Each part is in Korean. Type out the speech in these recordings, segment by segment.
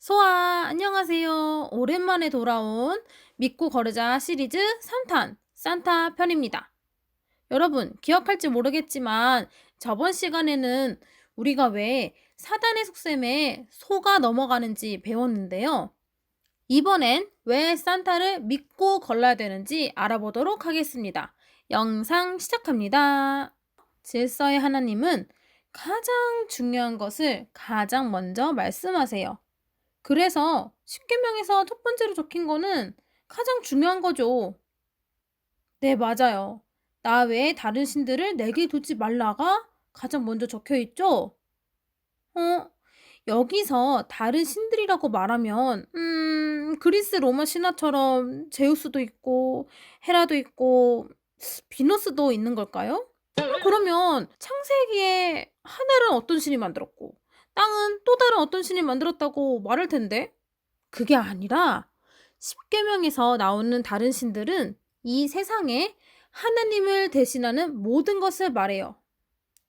소아, 안녕하세요. 오랜만에 돌아온 믿고 거르자 시리즈 3탄 산타 편입니다. 여러분, 기억할지 모르겠지만 저번 시간에는 우리가 왜 사단의 속셈에 소가 넘어가는지 배웠는데요. 이번엔 왜 산타를 믿고 걸러야 되는지 알아보도록 하겠습니다. 영상 시작합니다. 질서의 하나님은 가장 중요한 것을 가장 먼저 말씀하세요. 그래서 십계명에서 첫 번째로 적힌 거는 가장 중요한 거죠. 네, 맞아요. 나 외에 다른 신들을 내게 두지 말라가 가장 먼저 적혀 있죠. 어, 여기서 다른 신들이라고 말하면 그리스 로마 신화처럼 제우스도 있고 헤라도 있고 비너스도 있는 걸까요? 그러면 창세기에 하늘은 어떤 신이 만들었고 땅은 또 다른 어떤 신이 만들었다고 말할 텐데? 그게 아니라 십계명에서 나오는 다른 신들은 이 세상에 하나님을 대신하는 모든 것을 말해요.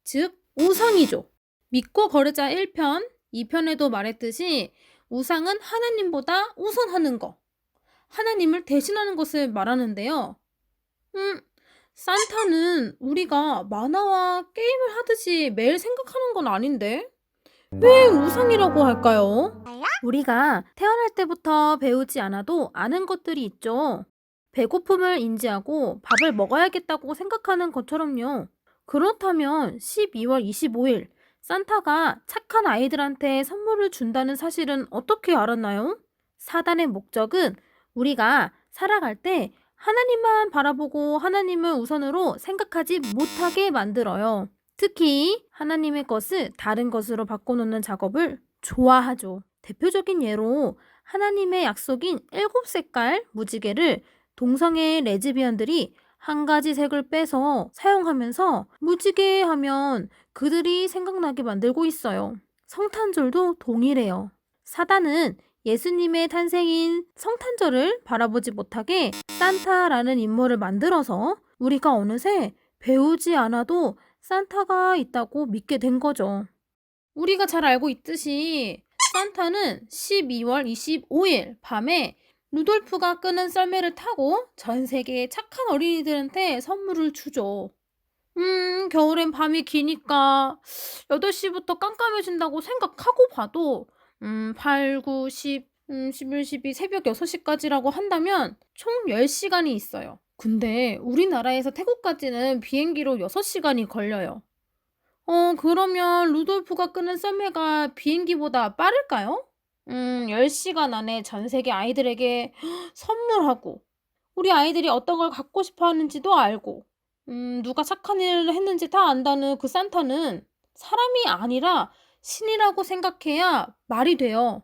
즉 우상이죠. 믿고 거르자 1편, 2편에도 말했듯이 우상은 하나님보다 우선하는 거, 하나님을 대신하는 것을 말하는데요. 산타는 우리가 만화와 게임을 하듯이 매일 생각하는 건 아닌데? 왜 우상이라고 할까요? 우리가 태어날 때부터 배우지 않아도 아는 것들이 있죠. 배고픔을 인지하고 밥을 먹어야겠다고 생각하는 것처럼요. 그렇다면 12월 25일 산타가 착한 아이들한테 선물을 준다는 사실은 어떻게 알았나요? 사단의 목적은 우리가 살아갈 때 하나님만 바라보고 하나님을 우선으로 생각하지 못하게 만들어요. 특히 하나님의 것을 다른 것으로 바꿔놓는 작업을 좋아하죠. 대표적인 예로 하나님의 약속인 7색깔 무지개를 동성애 레즈비언들이 한 가지 색을 빼서 사용하면서 무지개 하면 그들이 생각나게 만들고 있어요. 성탄절도 동일해요. 사단은 예수님의 탄생인 성탄절을 바라보지 못하게 산타라는 인물을 만들어서 우리가 어느새 배우지 않아도 산타가 있다고 믿게 된 거죠. 우리가 잘 알고 있듯이 산타는 12월 25일 밤에 루돌프가 끄는 썰매를 타고 전 세계의 착한 어린이들한테 선물을 주죠. 겨울엔 밤이 기니까 8시부터 깜깜해진다고 생각하고 봐도 8, 9, 10, 11, 12 새벽 6시까지라고 한다면 총 10시간이 있어요. 근데 우리나라에서 태국까지는 비행기로 6시간이 걸려요. 그러면 루돌프가 끄는 썰매가 비행기보다 빠를까요? 10시간 안에 전 세계 아이들에게 선물하고, 우리 아이들이 어떤 걸 갖고 싶어 하는지도 알고, 누가 착한 일을 했는지 다 안다는 그 산타는 사람이 아니라 신이라고 생각해야 말이 돼요.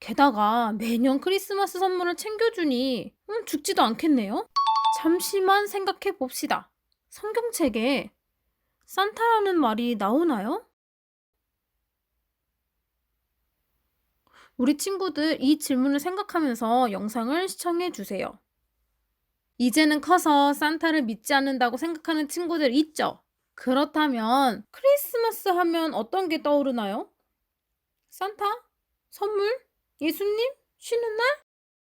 게다가 매년 크리스마스 선물을 챙겨주니 죽지도 않겠네요? 잠시만 생각해 봅시다. 성경책에 산타라는 말이 나오나요? 우리 친구들 이 질문을 생각하면서 영상을 시청해 주세요. 이제는 커서 산타를 믿지 않는다고 생각하는 친구들 있죠? 그렇다면 크리스마스 하면 어떤 게 떠오르나요? 산타? 선물? 예수님? 쉬는 날?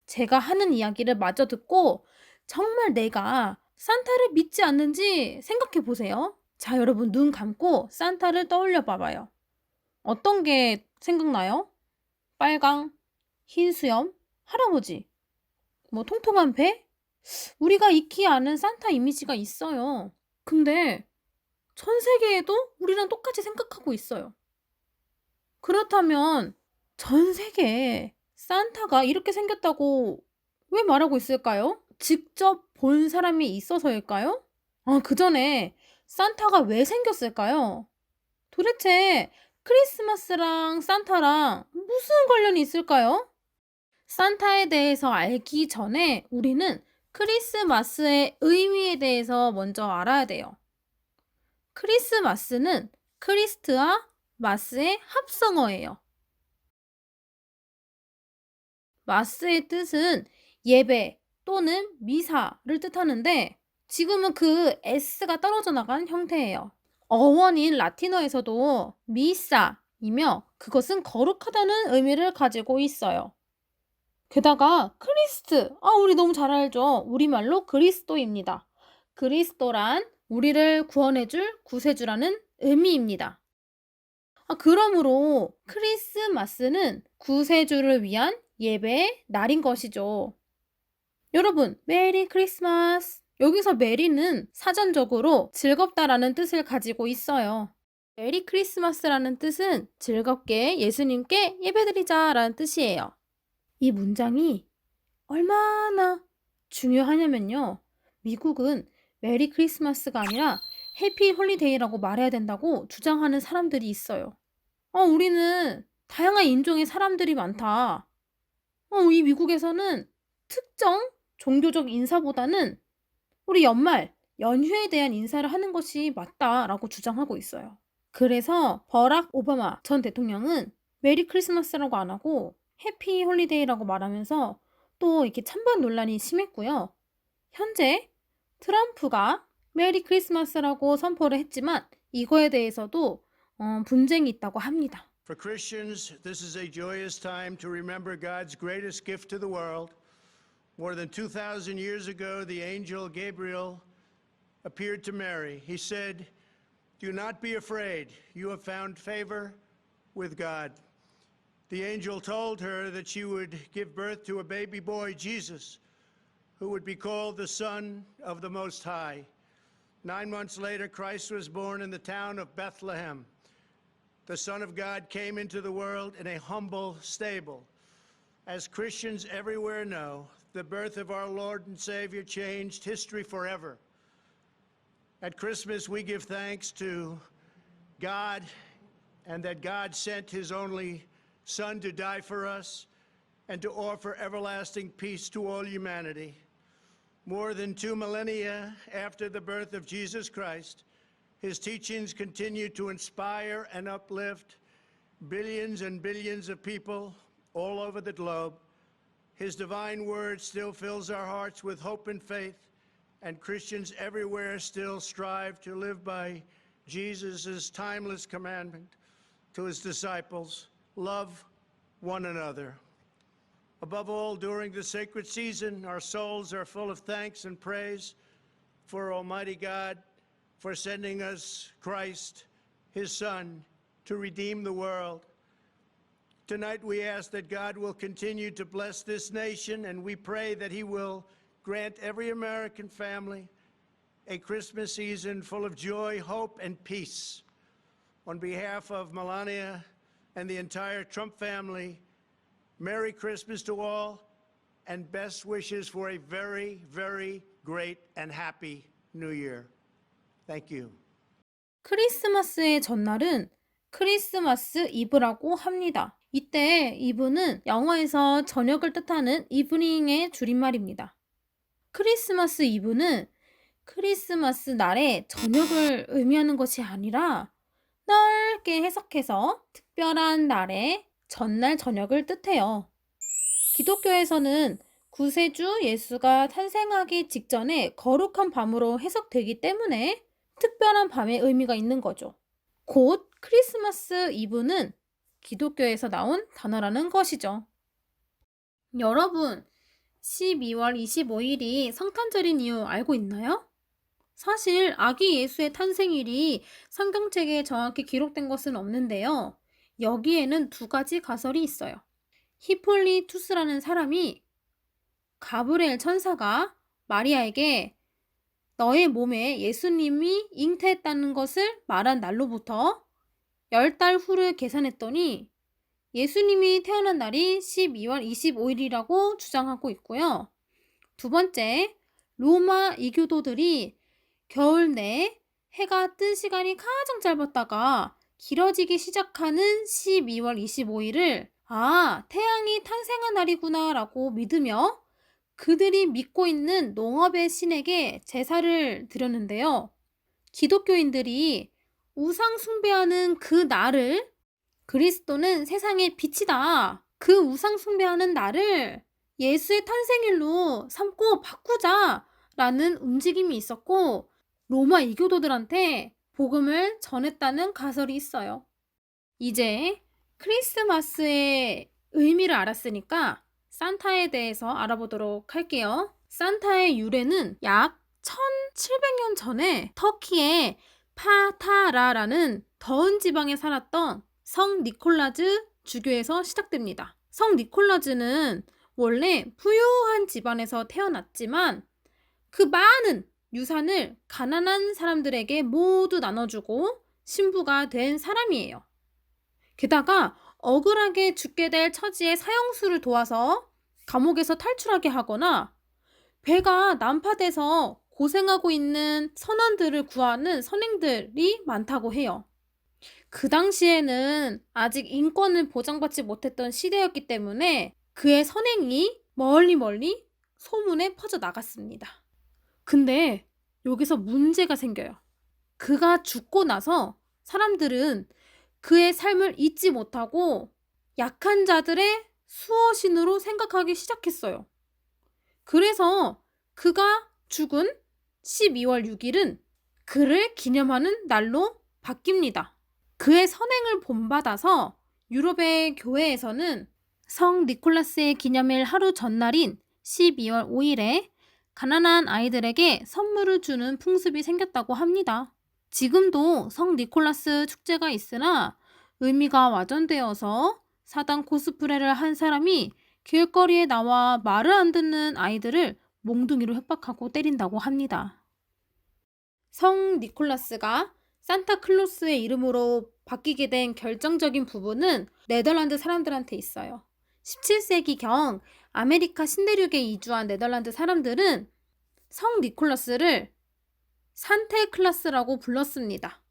제가 하는 이야기를 마저 듣고 정말 내가 산타를 믿지 않는지 생각해 보세요. 자, 여러분 눈 감고 산타를 떠올려 봐봐요. 어떤 게 생각나요? 빨강, 흰 수염, 할아버지, 뭐 통통한 배? 우리가 익히 아는 산타 이미지가 있어요. 근데 전 세계에도 우리랑 똑같이 생각하고 있어요. 그렇다면 전 세계에 산타가 이렇게 생겼다고 왜 말하고 있을까요? 직접 본 사람이 있어서일까요? 그 전에 산타가 왜 생겼을까요? 도대체 크리스마스랑 산타랑 무슨 관련이 있을까요? 산타에 대해서 알기 전에 우리는 크리스마스의 의미에 대해서 먼저 알아야 돼요. 크리스마스는 크리스트와 마스의 합성어예요. 마스의 뜻은 예배 또는 미사를 뜻하는데 지금은 그 S가 떨어져 나간 형태예요. 어원인 라틴어에서도 미사, 이며 그것은 거룩하다는 의미를 가지고 있어요. 게다가 크리스트, 우리 너무 잘 알죠? 우리말로 그리스도입니다. 그리스도란 우리를 구원해줄 구세주라는 의미입니다. 그러므로 크리스마스는 구세주를 위한 예배의 날인 것이죠. 여러분, 메리 크리스마스! 여기서 메리는 사전적으로 즐겁다라는 뜻을 가지고 있어요. 메리 크리스마스라는 뜻은 즐겁게 예수님께 예배드리자라는 뜻이에요. 이 문장이 얼마나 중요하냐면요. 미국은 메리 크리스마스가 아니라 해피 홀리데이라고 말해야 된다고 주장하는 사람들이 있어요. 우리는 다양한 인종의 사람들이 많다. 이 미국에서는 특정 종교적 인사보다는 우리 연말, 연휴에 대한 인사를 하는 것이 맞다라고 주장하고 있어요. 그래서 버락 오바마 전 대통령은 메리 크리스마스라고 안 하고 해피 홀리데이라고 말하면서 또 이렇게 찬반 논란이 심했고요. 현재 트럼프가 메리 크리스마스라고 선포를 했지만 이거에 대해서도 분쟁이 있다고 합니다. For Christians, this is a joyous time to remember God's greatest gift to the world. More than 2,000 years ago, the angel Gabriel appeared to Mary. He said, "Do not be afraid. You have found favor with God." The angel told her that she would give birth to a baby boy, Jesus, who would be called the Son of the Most High. 9 months later, Christ was born in the town of Bethlehem. The Son of God came into the world in a humble stable. As Christians everywhere know, the birth of our Lord and Savior changed history forever. At Christmas, we give thanks to God and that God sent his only Son to die for us and to offer everlasting peace to all humanity. More than 2 millennia after the birth of Jesus Christ, his teachings continue to inspire and uplift billions and billions of people all over the globe. His divine word still fills our hearts with hope and faith, and Christians everywhere still strive to live by Jesus' timeless commandment to his disciples, love one another. Above all, during the sacred season, our souls are full of thanks and praise for Almighty God for sending us Christ, his Son, to redeem the world. Tonight we ask that God will continue to bless this nation, and we pray that he will grant every American family a Christmas season full of joy, hope, and peace. On behalf of Melania and the entire Trump family, Merry Christmas to all, and best wishes for a very, very great and happy New Year. Thank you. 크리스마스의 전날은 크리스마스 이브라고 합니다. 이때 이브는 영어에서 저녁을 뜻하는 이브닝의 줄임말입니다. 크리스마스 이브는 크리스마스 날의 저녁을 의미하는 것이 아니라 넓게 해석해서 특별한 날의 전날 저녁을 뜻해요. 기독교에서는 구세주 예수가 탄생하기 직전에 거룩한 밤으로 해석되기 때문에 특별한 밤의 의미가 있는 거죠. 곧 크리스마스 이브는 기독교에서 나온 단어라는 것이죠. 여러분, 12월 25일이 성탄절인 이유 알고 있나요? 사실 아기 예수의 탄생일이 성경책에 정확히 기록된 것은 없는데요. 여기에는 2가지 가설이 있어요. 히폴리투스라는 사람이 가브리엘 천사가 마리아에게 너의 몸에 예수님이 잉태했다는 것을 말한 날로부터 10달 후를 계산했더니 예수님이 태어난 날이 12월 25일이라고 주장하고 있고요. 2번째, 로마 이교도들이 겨울 내 해가 뜬 시간이 가장 짧았다가 길어지기 시작하는 12월 25일을 태양이 탄생한 날이구나 라고 믿으며 그들이 믿고 있는 농업의 신에게 제사를 드렸는데요. 기독교인들이 우상 숭배하는 그 날을 그리스도는 세상의 빛이다. 그 우상 숭배하는 날을 예수의 탄생일로 삼고 바꾸자라는 움직임이 있었고 로마 이교도들한테 복음을 전했다는 가설이 있어요. 이제 크리스마스의 의미를 알았으니까 산타에 대해서 알아보도록 할게요. 산타의 유래는 약 1700년 전에 터키의 파타라라는 더운 지방에 살았던 성 니콜라즈 주교에서 시작됩니다. 성 니콜라즈는 원래 부유한 집안에서 태어났지만 그 많은 유산을 가난한 사람들에게 모두 나눠주고 신부가 된 사람이에요. 게다가 억울하게 죽게 될 처지의 사형수를 도와서 감옥에서 탈출하게 하거나 배가 난파돼서 고생하고 있는 선원들을 구하는 선행들이 많다고 해요. 그 당시에는 아직 인권을 보장받지 못했던 시대였기 때문에 그의 선행이 멀리 소문에 퍼져 나갔습니다. 근데 여기서 문제가 생겨요. 그가 죽고 나서 사람들은 그의 삶을 잊지 못하고 약한 자들의 수호신으로 생각하기 시작했어요. 그래서 그가 죽은 12월 6일은 그를 기념하는 날로 바뀝니다. 그의 선행을 본받아서 유럽의 교회에서는 성 니콜라스의 기념일 하루 전날인 12월 5일에 가난한 아이들에게 선물을 주는 풍습이 생겼다고 합니다. 지금도 성 니콜라스 축제가 있으나 의미가 와전되어서 사당 코스프레를 한 사람이 길거리에 나와 말을 안 듣는 아이들을 몽둥이로 협박하고 때린다고 합니다. 성 니콜라스가 산타클로스의 이름으로 바뀌게 된 결정적인 부분은 네덜란드 사람들한테 있어요. 17세기경 아메리카 신대륙에 이주한 네덜란드 사람들은 성 니콜라스를 산테클라스라고 불렀습니다.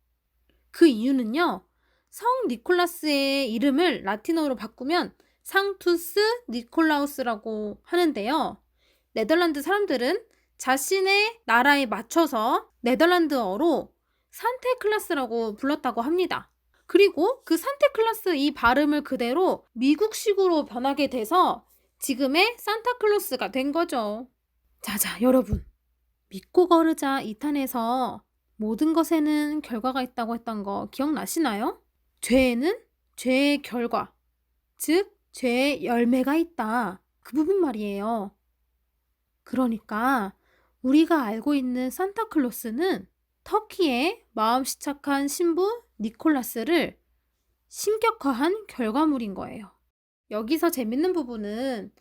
그 이유는요, 성 니콜라스의 이름을 라틴어로 바꾸면 상투스 니콜라우스라고 하는데요. 네덜란드 사람들은 자신의 나라에 맞춰서 네덜란드어로 산테클라스라고 불렀다고 합니다. 그리고 그 산테클라스 이 발음을 그대로 미국식으로 변하게 돼서 지금의 산타클로스가 된 거죠. 자자, 여러분. 믿고 거르자 2탄에서 모든 것에는 결과가 있다고 했던 거 기억나시나요? 죄에는 죄의 결과, 즉 죄의 열매가 있다. 그 부분 말이에요. 그러니까 우리가 알고 있는 산타클로스는 터키의 마음씨 착한 신부 니콜라스를 신격화한 결과물인 거예요. 여기서 재밌는 부분은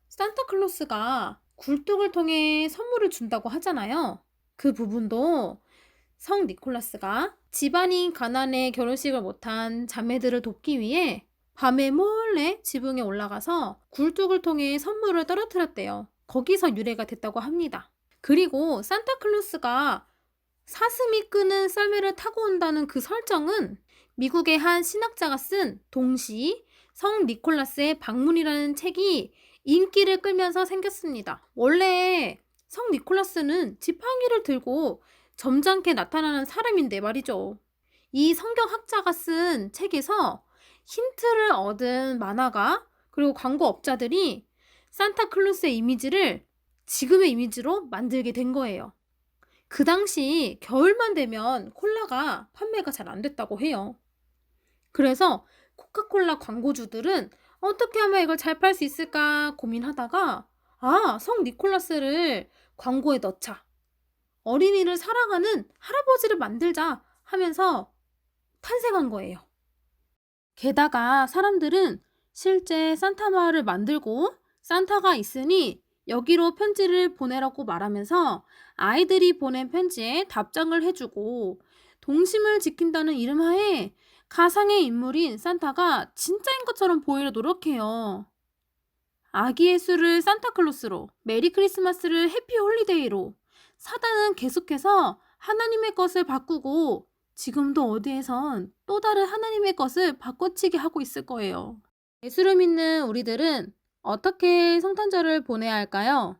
산타클로스가 굴뚝을 통해 선물을 준다고 하잖아요. 그 부분도 성 니콜라스가 집안이 가난해 결혼식을 못한 자매들을 돕기 위해 밤에 몰래 지붕에 올라가서 굴뚝을 통해 선물을 떨어뜨렸대요. 거기서 유래가 됐다고 합니다. 그리고 산타클로스가 사슴이 끄는 썰매를 타고 온다는 그 설정은 미국의 한 신학자가 쓴 동시 성 니콜라스의 방문이라는 책이 인기를 끌면서 생겼습니다. 원래 성 니콜라스는 지팡이를 들고 점잖게 나타나는 사람인데 말이죠. 이 성경학자가 쓴 책에서 힌트를 얻은 만화가 그리고 광고업자들이 산타클로스의 이미지를 지금의 이미지로 만들게 된 거예요. 그 당시 겨울만 되면 콜라가 판매가 잘 안 됐다고 해요. 그래서 코카콜라 광고주들은 어떻게 하면 이걸 잘 팔 수 있을까 고민하다가 성 니콜라스를 광고에 넣자. 어린이를 사랑하는 할아버지를 만들자 하면서 탄생한 거예요. 게다가 사람들은 실제 산타 마을을 만들고 산타가 있으니 여기로 편지를 보내라고 말하면서 아이들이 보낸 편지에 답장을 해주고 동심을 지킨다는 이름하에 가상의 인물인 산타가 진짜인 것처럼 보이려 노력해요. 아기 예수를 산타클로스로, 메리 크리스마스를 해피 홀리데이로, 사단은 계속해서 하나님의 것을 바꾸고 지금도 어디에선 또 다른 하나님의 것을 바꿔치기 하고 있을 거예요. 예수를 믿는 우리들은 어떻게 성탄절을 보내야 할까요?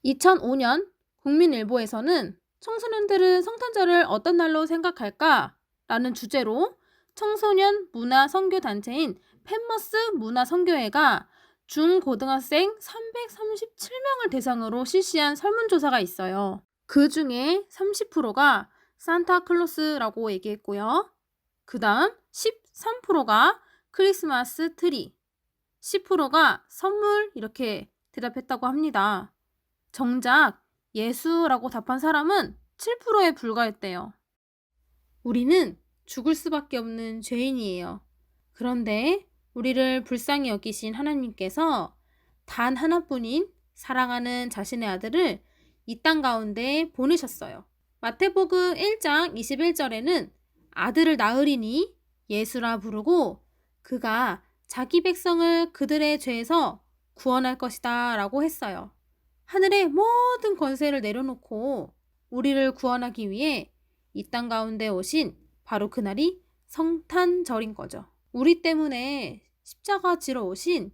2005년 국민일보에서는 청소년들은 성탄절을 어떤 날로 생각할까? 라는 주제로 청소년 문화 선교 단체인 펜머스 문화 선교회가 중고등학생 337명을 대상으로 실시한 설문조사가 있어요. 그 중에 30%가 산타클로스라고 얘기했고요. 그 다음 13%가 크리스마스 트리, 10%가 선물 이렇게 대답했다고 합니다. 정작 예수라고 답한 사람은 7%에 불과했대요. 우리는 죽을 수밖에 없는 죄인이에요. 그런데 우리를 불쌍히 여기신 하나님께서 단 하나뿐인 사랑하는 자신의 아들을 이 땅 가운데 보내셨어요. 마태복음 1장 21절에는 아들을 낳으리니 예수라 부르고 그가 자기 백성을 그들의 죄에서 구원할 것이다 라고 했어요. 하늘의 모든 권세를 내려놓고 우리를 구원하기 위해 이 땅 가운데 오신 바로 그날이 성탄절인 거죠. 우리 때문에 십자가 지러 오신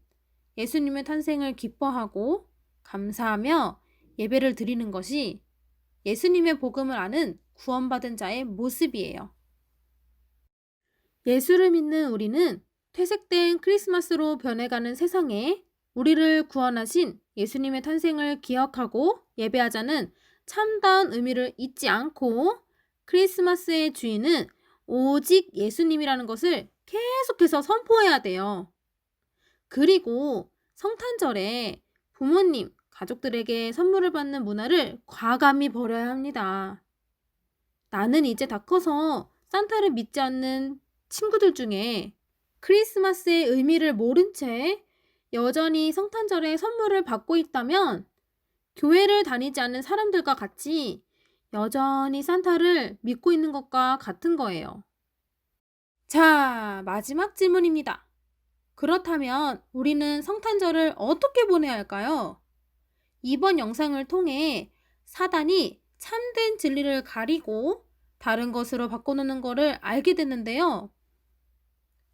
예수님의 탄생을 기뻐하고 감사하며 예배를 드리는 것이 예수님의 복음을 아는 구원받은 자의 모습이에요. 예수를 믿는 우리는 퇴색된 크리스마스로 변해가는 세상에 우리를 구원하신 예수님의 탄생을 기억하고 예배하자는 참다운 의미를 잊지 않고 크리스마스의 주인은 오직 예수님이라는 것을 계속해서 선포해야 돼요. 그리고 성탄절에 부모님, 가족들에게 선물을 받는 문화를 과감히 버려야 합니다. 나는 이제 다 커서 산타를 믿지 않는 친구들 중에 크리스마스의 의미를 모른 채 여전히 성탄절에 선물을 받고 있다면 교회를 다니지 않는 사람들과 같이 여전히 산타를 믿고 있는 것과 같은 거예요. 자, 마지막 질문입니다. 그렇다면 우리는 성탄절을 어떻게 보내야 할까요? 이번 영상을 통해 사단이 참된 진리를 가리고 다른 것으로 바꿔놓는 것을 알게 됐는데요.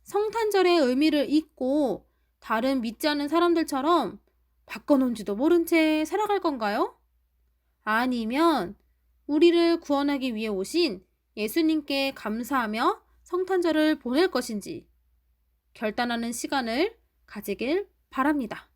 성탄절의 의미를 잊고 다른 믿지 않는 사람들처럼 바꿔놓은지도 모른 채 살아갈 건가요? 아니면 우리를 구원하기 위해 오신 예수님께 감사하며 성탄절을 보낼 것인지 결단하는 시간을 가지길 바랍니다.